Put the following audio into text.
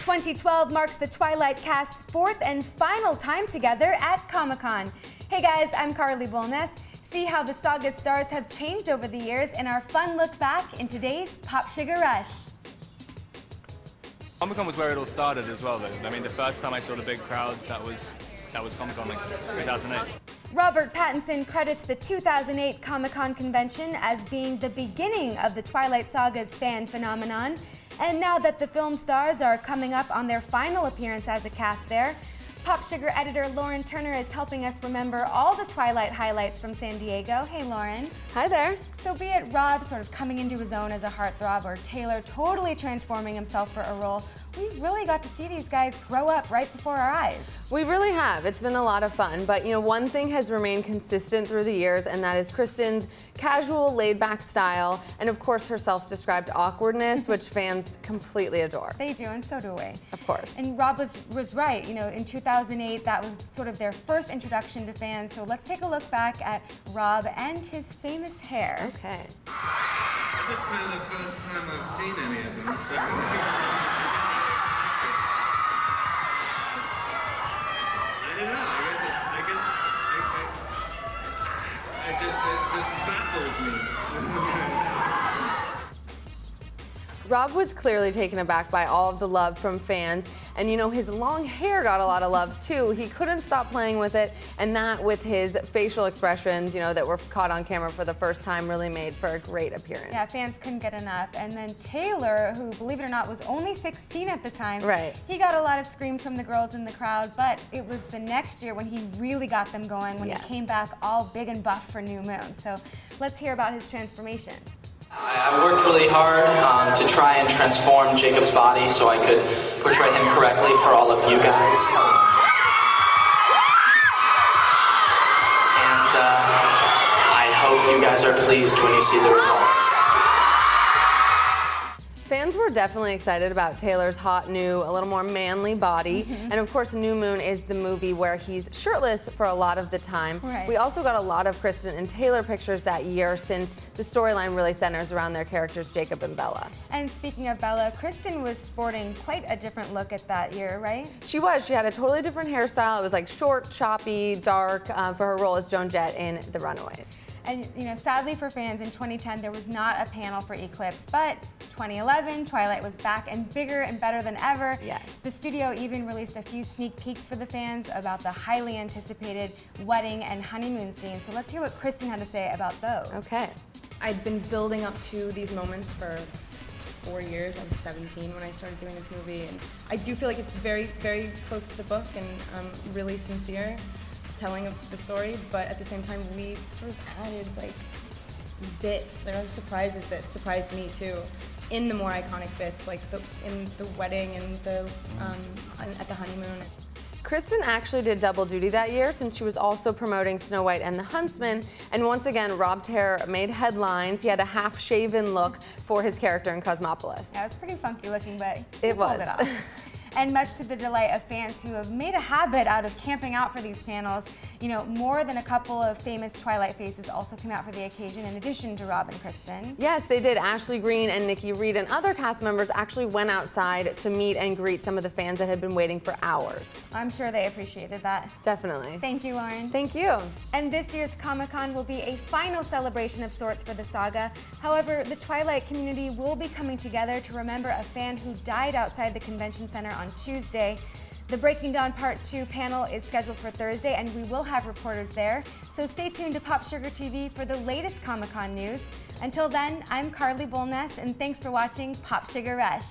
2012 marks the Twilight cast's fourth and final time together at ComicCon. Hey guys, I'm Carly Bolness. See how the saga stars have changed over the years in our fun look back in today's PopSugar Rush. ComicCon was where it all started as well, though. I mean, the first time I saw the big crowds, that was ComicCon, like 2008. Robert Pattinson credits the 2008 Comic-Con convention as being the beginning of the Twilight saga's fan phenomenon. And now that the film stars are coming up on their final appearance as a cast there, PopSugar editor Lauren Turner is helping us remember all the Twilight highlights from San Diego. Hey, Lauren. Hi there. So be it Rob sort of coming into his own as a heartthrob or Taylor totally transforming himself for a role, we really got to see these guys grow up right before our eyes. We really have. It's been a lot of fun. But, you know, one thing has remained consistent through the years, and that is Kristen's casual, laid-back style, and of course her self-described awkwardness, which fans completely adore. They do, and so do we. Of course. And Rob was right. You know, in 2008, that was sort of their first introduction to fans. So let's take a look back at Rob and his famous hair. Okay. This is kind of the first time I've seen any of them, so... I don't know, it just baffles me. Rob was clearly taken aback by all of the love from fans, and you know, his long hair got a lot of love too. He couldn't stop playing with it, and that with his facial expressions, you know, that were caught on camera for the first time really made for a great appearance. Yeah, fans couldn't get enough. And then Taylor, who, believe it or not, was only 16 at the time, right. He got a lot of screams from the girls in the crowd, but it was the next year when he really got them going, when yes. he came back all big and buff for New Moon. So let's hear about his transformation. I worked really hard to try and transform Jacob's body so I could portray him correctly for all of you guys. And I hope you guys are pleased when you see the results. Fans were definitely excited about Taylor's hot, new, a little more manly body. And of course, New Moon is the movie where he's shirtless for a lot of the time. Right. We also got a lot of Kristen and Taylor pictures that year since the storyline really centers around their characters, Jacob and Bella. And speaking of Bella, Kristen was sporting quite a different look at that year, right? She was. She had a totally different hairstyle. It was like short, choppy, dark for her role as Joan Jett in The Runaways. And, you know, sadly for fans, in 2010, there was not a panel for Eclipse, but 2011, Twilight was back and bigger and better than ever. Yes. The studio even released a few sneak peeks for the fans about the highly anticipated wedding and honeymoon scene. So let's hear what Kristen had to say about those. Okay. I'd been building up to these moments for 4 years. I was 17 when I started doing this movie, and I do feel like it's very, very close to the book and really sincere telling of the story, but at the same time we sort of added like bits. There are surprises that surprised me too in the more iconic bits, like in the wedding and the at the honeymoon. Kristen actually did double duty that year since she was also promoting Snow White and the Huntsman, and once again Rob's hair made headlines. He had a half-shaven look for his character in Cosmopolis. Yeah, it was pretty funky looking, but it was. Pulled it off. And much to the delight of fans who have made a habit out of camping out for these panels, you know, more than a couple of famous Twilight faces also came out for the occasion in addition to Rob and Kristen. Yes, they did. Ashley Greene and Nikki Reed and other cast members actually went outside to meet and greet some of the fans that had been waiting for hours. I'm sure they appreciated that. Definitely. Thank you, Lauren. Thank you. And this year's Comic-Con will be a final celebration of sorts for the saga. However, the Twilight community will be coming together to remember a fan who died outside the convention center on Tuesday. The Breaking Dawn Part 2 panel is scheduled for Thursday, and we will have reporters there. So stay tuned to PopSugar TV for the latest Comic-Con news. Until then, I'm Carly Bolness, and thanks for watching PopSugar Rush.